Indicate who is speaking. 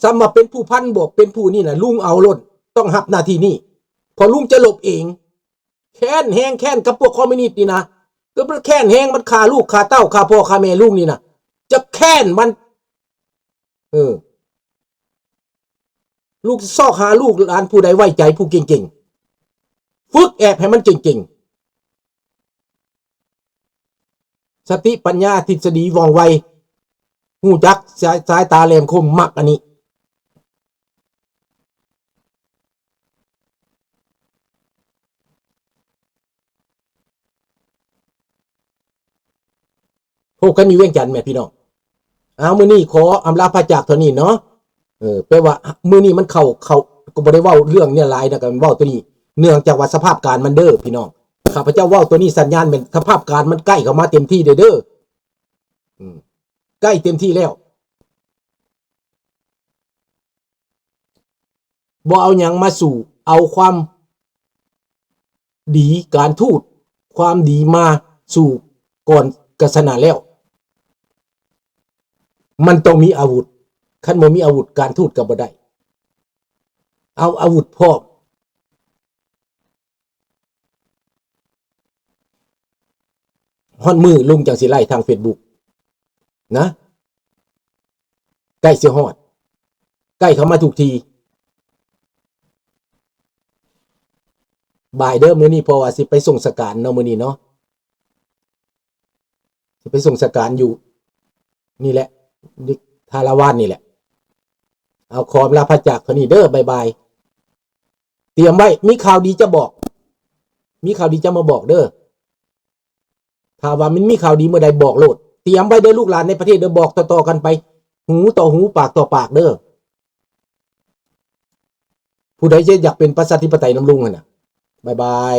Speaker 1: ซ้ำมาเป็นผู้พันบอกเป็นผู้นี่นะลุงเอาล้นต้องหับหน้าที่นี่พอลุงจะหลบเองแค้นแห้งแค้นกับพวกคอมมิวนิสต์นี่นะก็มันแค้นแห้งมันฆ่าลูกฆ่าเต้าฆ่าพ่อฆ่าแม่ลุงนี่นะจะแค้นมันลูกซอกหาลูกหลานผู้ใดไว้ใจผู้เก่งๆฝึกแอบให้มันเก่งๆสติปัญญาทฤษฎีว่องไวหูจักสายตาแหลมคมมักอันนี้พบกันอยู่เวียงจันทน์แม่พี่น้องเอามื้อนี้ขออำลาพระจากเท่านี้เนาะแปลว่ามื้อนี้มันเข้าก็บ่ได้เว้าเรื่องเนี่ยหลายนะก็เว้าตัวนี้เนื่องจากว่าสภาพการมันเด้อพี่น้องข้าพเจ้าเว้าตัวนี้สัญญาณเป็นสภาพการมันใกล้เข้ามาเต็มที่เด้อใกล้เต็มที่แล้วบ่เอาหยังมาสู่เอาความดีการทูตความดีมาสู่ก่อนกษณะแล้วมันต้องมีอาวุธคันบ่มีอาวุธการทูตก็บ่ได้เอาอาวุธพร้อมฮอดมือลุงจังสิไล่ทาง Facebook นะใกล้สิฮอดใกล้เข้ามาทุกทีบ่ายเด้อมื้อนี้เพราะว่าสิไปส่งสการเนาะมื้อนี้เนาะสิไปส่งสการอยู่นี่แหละทาราวานนี่แหละเอาขอลาพระจากเท่านี้เด้อบ๊ายบายเตรียมไว้มีข่าวดีจะบอกมีข่าวดีจะมาบอกเด้อถ้าว่ามันมีข่าวดีเมื่อใดบอกโลดเตรียมไว้เด้อลูกหลานในประเทศเด้อบอกต่อๆกันไปหูต่อหูปากต่อปากเด้อผู้ใดจะอยากเป็นประชาธิปไตยน้ำลุงน่ะบ๊ายบาย